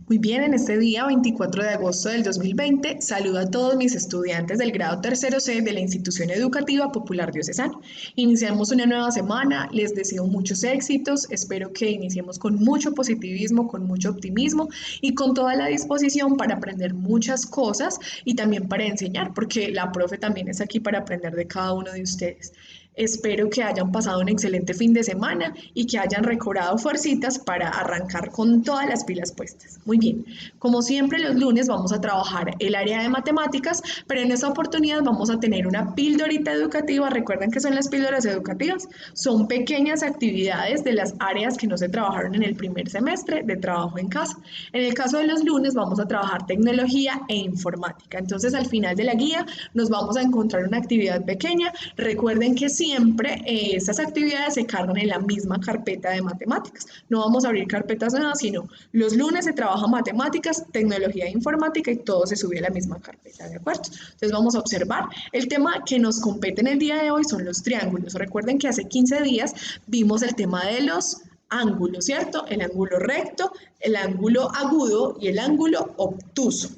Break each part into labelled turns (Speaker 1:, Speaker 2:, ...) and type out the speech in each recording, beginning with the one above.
Speaker 1: Muy bien, en este día 24 de agosto del 2020, saludo a todos mis estudiantes del grado tercero C de la Institución Educativa Popular Diocesana. Iniciamos una nueva semana, les deseo muchos éxitos, espero que iniciemos con mucho positivismo, con mucho optimismo y con toda la disposición para aprender muchas cosas y también para enseñar, porque la profe también es aquí para aprender de cada uno de ustedes. Espero que hayan pasado un excelente fin de semana y que hayan recobrado fuercitas para arrancar con todas las pilas puestas. Muy bien, como siempre los lunes vamos a trabajar el área de matemáticas, pero en esta oportunidad vamos a tener una píldorita educativa. Recuerden que son las píldoras educativas, son pequeñas actividades de las áreas que no se trabajaron en el primer semestre de trabajo en casa. En el caso de los lunes vamos a trabajar tecnología e informática. Entonces al final de la guía nos vamos a encontrar una actividad pequeña. Recuerden que siempre estas actividades se cargan en la misma carpeta de matemáticas. No vamos a abrir carpetas nuevas, sino los lunes se trabaja matemáticas, tecnología e informática y todo se sube a la misma carpeta, ¿de acuerdo? Entonces vamos a observar. El tema que nos compete en el día de hoy son los triángulos. Recuerden que hace 15 días vimos el tema de los ángulos, ¿cierto? El ángulo recto, el ángulo agudo y el ángulo obtuso.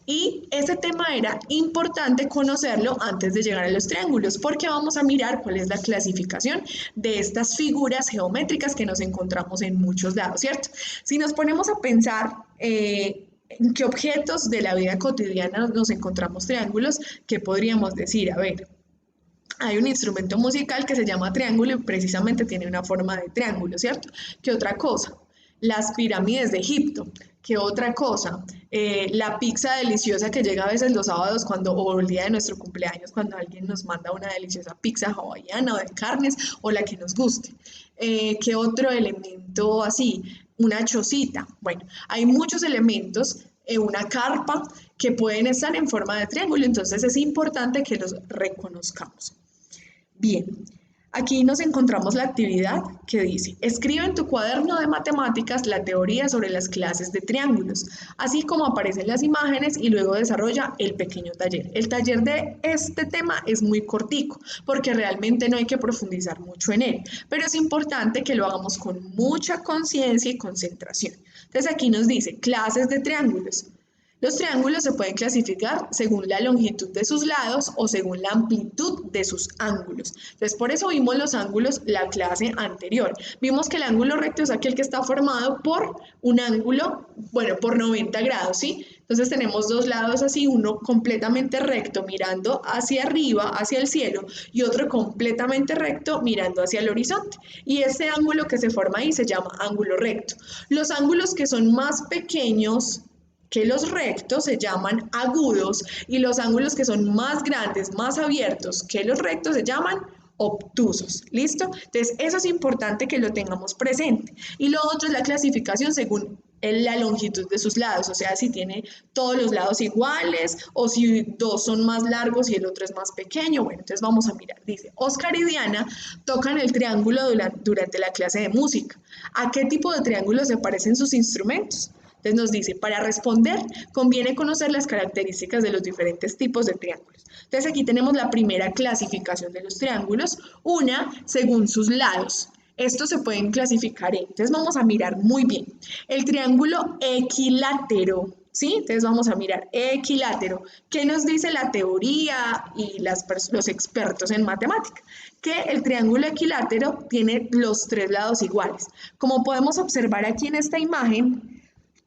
Speaker 1: Y ese tema era importante conocerlo antes de llegar a los triángulos, porque vamos a mirar cuál es la clasificación de estas figuras geométricas que nos encontramos en muchos lados, ¿cierto? Si nos ponemos a pensar en qué objetos de la vida cotidiana nos encontramos triángulos, ¿qué podríamos decir? A ver, hay un instrumento musical que se llama triángulo y precisamente tiene una forma de triángulo, ¿cierto? ¿Qué otra cosa? Las pirámides de Egipto. ¿Qué otra cosa? La pizza deliciosa que llega a veces los sábados o el día de nuestro cumpleaños cuando alguien nos manda una deliciosa pizza hawaiana o de carnes o la que nos guste. ¿Qué otro elemento así? Una chocita. Bueno, hay muchos elementos, una carpa, que pueden estar en forma de triángulo, entonces es importante que los reconozcamos. Bien, aquí nos encontramos la actividad que dice, escribe en tu cuaderno de matemáticas la teoría sobre las clases de triángulos, así como aparecen las imágenes y luego desarrolla el pequeño taller. El taller de este tema es muy cortico porque realmente no hay que profundizar mucho en él, pero es importante que lo hagamos con mucha conciencia y concentración. Entonces aquí nos dice clases de triángulos. Los triángulos se pueden clasificar según la longitud de sus lados o según la amplitud de sus ángulos. Entonces, por eso vimos los ángulos la clase anterior. Vimos que el ángulo recto es aquel que está formado por un ángulo, bueno, por 90 grados, ¿sí? Entonces tenemos dos lados así, uno completamente recto mirando hacia arriba, hacia el cielo, y otro completamente recto mirando hacia el horizonte. Y este ángulo que se forma ahí se llama ángulo recto. Los ángulos que son más pequeños que los rectos se llaman agudos y los ángulos que son más grandes, más abiertos que los rectos se llaman obtusos. ¿Listo? Entonces, eso es importante que lo tengamos presente. Y lo otro es la clasificación según la longitud de sus lados, o sea, si tiene todos los lados iguales o si dos son más largos y el otro es más pequeño. Bueno, entonces vamos a mirar. Dice, Oscar y Diana tocan el triángulo durante la clase de música. ¿A qué tipo de triángulo se parecen sus instrumentos? Entonces nos dice, para responder conviene conocer las características de los diferentes tipos de triángulos. Entonces aquí tenemos la primera clasificación de los triángulos, una según sus lados. Estos se pueden clasificar en, entonces vamos a mirar muy bien, el triángulo equilátero, ¿sí? Entonces vamos a mirar equilátero. ¿Qué nos dice la teoría y los expertos en matemática? Que el triángulo equilátero tiene los tres lados iguales. Como podemos observar aquí en esta imagen,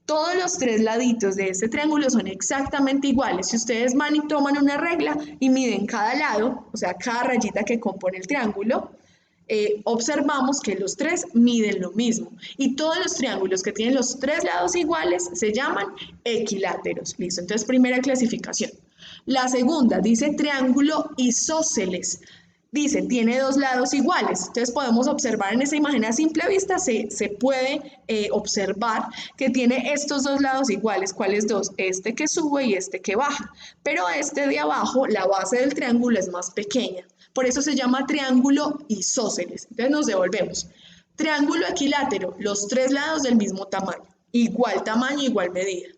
Speaker 1: todos los tres laditos de este triángulo son exactamente iguales. Si ustedes van y toman una regla y miden cada lado, o sea, cada rayita que compone el triángulo, observamos que los tres miden lo mismo. Y todos los triángulos que tienen los tres lados iguales se llaman equiláteros. Listo, entonces primera clasificación. La segunda dice triángulo isósceles. Dice, tiene dos lados iguales. Entonces podemos observar en esa imagen a simple vista, se puede observar que tiene estos dos lados iguales. ¿Cuáles dos? Este que sube y este que baja. Pero este de abajo, la base del triángulo es más pequeña. Por eso se llama triángulo isósceles. Entonces nos devolvemos. Triángulo equilátero, los tres lados del mismo tamaño. Igual tamaño, igual medida.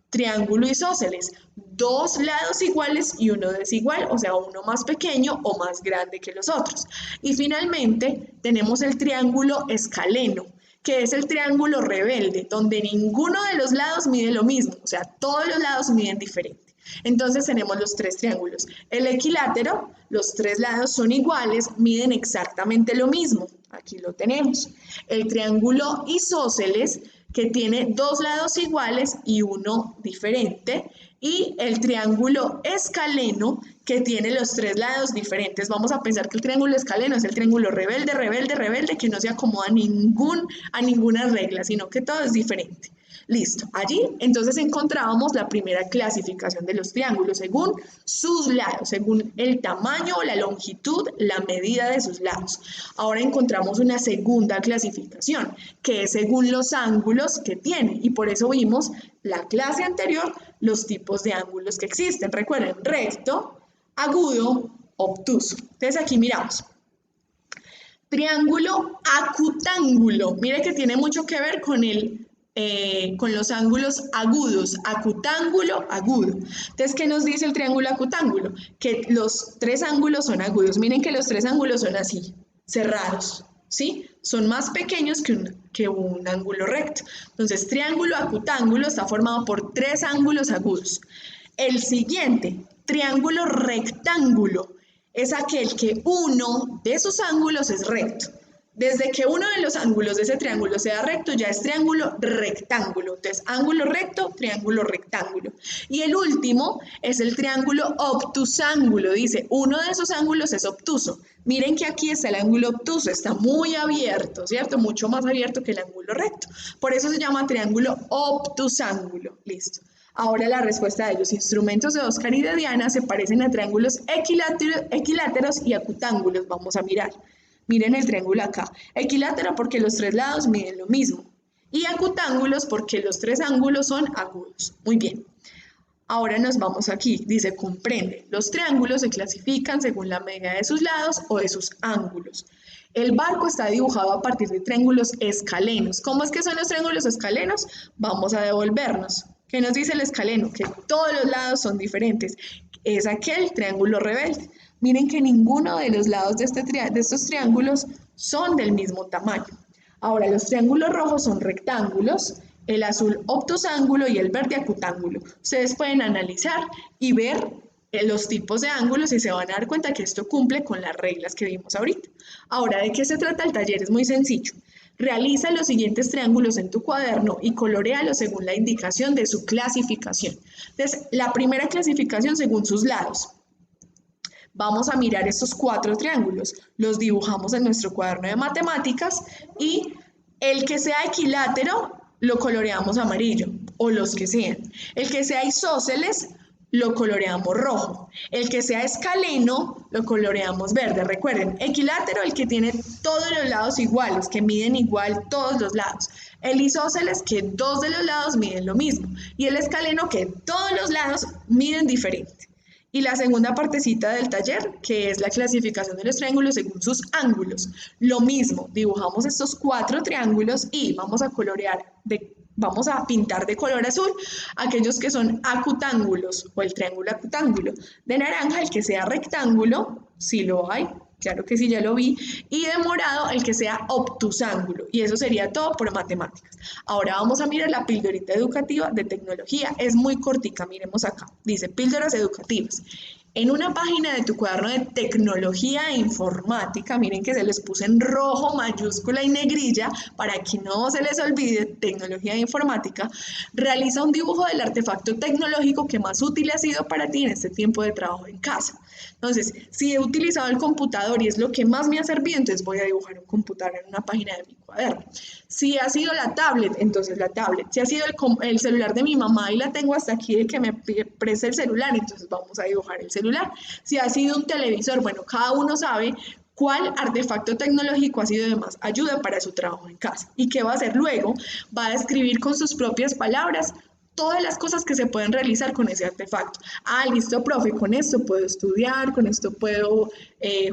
Speaker 1: Triángulo isósceles, dos lados iguales y uno desigual, o sea, uno más pequeño o más grande que los otros. Y finalmente tenemos el triángulo escaleno, que es el triángulo rebelde, donde ninguno de los lados mide lo mismo, o sea, todos los lados miden diferente. Entonces tenemos los tres triángulos. El equilátero, los tres lados son iguales, miden exactamente lo mismo. Aquí lo tenemos. El triángulo isósceles, que tiene dos lados iguales y uno diferente. Y el triángulo escaleno, que tiene los tres lados diferentes. Vamos a pensar que el triángulo escaleno es el triángulo rebelde, rebelde, rebelde, que no se acomoda a ninguna regla, sino que todo es diferente. Listo, allí entonces encontrábamos la primera clasificación de los triángulos según sus lados, según el tamaño, la longitud, la medida de sus lados. Ahora encontramos una segunda clasificación que es según los ángulos que tienen y por eso vimos la clase anterior los tipos de ángulos que existen. Recuerden, recto, agudo, obtuso. Entonces aquí miramos. Triángulo acutángulo. Mire que tiene mucho que ver con los ángulos agudos, acutángulo, agudo. Entonces, ¿qué nos dice el triángulo acutángulo? Que los tres ángulos son agudos. Miren que los tres ángulos son así, cerrados, ¿sí? Son más pequeños que un ángulo recto. Entonces, triángulo acutángulo está formado por tres ángulos agudos. El siguiente, triángulo rectángulo, es aquel que uno de sus ángulos es recto. Desde que uno de los ángulos de ese triángulo sea recto, ya es triángulo rectángulo. Entonces, ángulo recto, triángulo rectángulo. Y el último es el triángulo obtusángulo. Dice, uno de esos ángulos es obtuso. Miren que aquí está el ángulo obtuso, está muy abierto, ¿cierto? Mucho más abierto que el ángulo recto. Por eso se llama triángulo obtusángulo. Listo. Ahora la respuesta de los instrumentos de Oscar y de Diana se parecen a triángulos equiláteros y acutángulos. Vamos a mirar. Miren el triángulo acá. Equilátero porque los tres lados miden lo mismo. Y acutángulos porque los tres ángulos son agudos. Muy bien. Ahora nos vamos aquí. Dice, comprende. Los triángulos se clasifican según la medida de sus lados o de sus ángulos. El barco está dibujado a partir de triángulos escalenos. ¿Cómo es que son los triángulos escalenos? Vamos a devolvernos. ¿Qué nos dice el escaleno? Que todos los lados son diferentes. Es aquel triángulo rebelde. Miren que ninguno de los lados de estos triángulos son del mismo tamaño. Ahora, los triángulos rojos son rectángulos, el azul obtusángulo y el verde acutángulo. Ustedes pueden analizar y ver los tipos de ángulos y se van a dar cuenta que esto cumple con las reglas que vimos ahorita. Ahora, ¿de qué se trata el taller? Es muy sencillo. Realiza los siguientes triángulos en tu cuaderno y coloréalos según la indicación de su clasificación. Entonces, la primera clasificación según sus lados. Vamos a mirar estos cuatro triángulos, los dibujamos en nuestro cuaderno de matemáticas y el que sea equilátero lo coloreamos amarillo o los que sean. El que sea isósceles lo coloreamos rojo. El que sea escaleno lo coloreamos verde. Recuerden, equilátero el que tiene todos los lados iguales, que miden igual todos los lados. El isósceles que dos de los lados miden lo mismo. Y el escaleno que todos los lados miden diferente. Y la segunda partecita del taller, que es la clasificación de los triángulos según sus ángulos. Lo mismo, dibujamos estos cuatro triángulos y vamos a pintar de color azul aquellos que son acutángulos o el triángulo acutángulo. De naranja el que sea rectángulo, si lo hay, claro que sí, ya lo vi, y de morado el que sea obtusángulo, y eso sería todo por matemáticas. Ahora vamos a mirar la pildorita educativa de tecnología, es muy cortica, miremos acá, dice píldoras educativas. En una página de tu cuaderno de tecnología e informática, miren que se les puse en rojo, mayúscula y negrilla, para que no se les olvide, tecnología e informática, realiza un dibujo del artefacto tecnológico que más útil ha sido para ti en este tiempo de trabajo en casa. Entonces, si he utilizado el computador y es lo que más me ha servido, entonces voy a dibujar un computador en una página de mi cuaderno. Si ha sido la tablet, entonces la tablet. Si ha sido el celular de mi mamá y la tengo hasta aquí de que me preste el celular, entonces vamos a dibujar el celular. Si ha sido un televisor, bueno, cada uno sabe cuál artefacto tecnológico ha sido de más ayuda para su trabajo en casa. ¿Y qué va a hacer luego? Va a describir con sus propias palabras todas las cosas que se pueden realizar con ese artefacto. Ah, listo, profe, con esto puedo estudiar, con esto puedo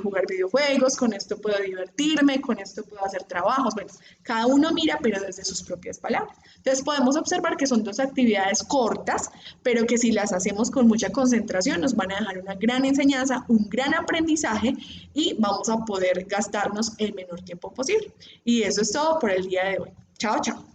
Speaker 1: jugar videojuegos, con esto puedo divertirme, con esto puedo hacer trabajos. Bueno, cada uno mira, pero desde sus propias palabras. Entonces podemos observar que son dos actividades cortas, pero que si las hacemos con mucha concentración nos van a dejar una gran enseñanza, un gran aprendizaje y vamos a poder gastarnos el menor tiempo posible. Y eso es todo por el día de hoy. Chao, chao.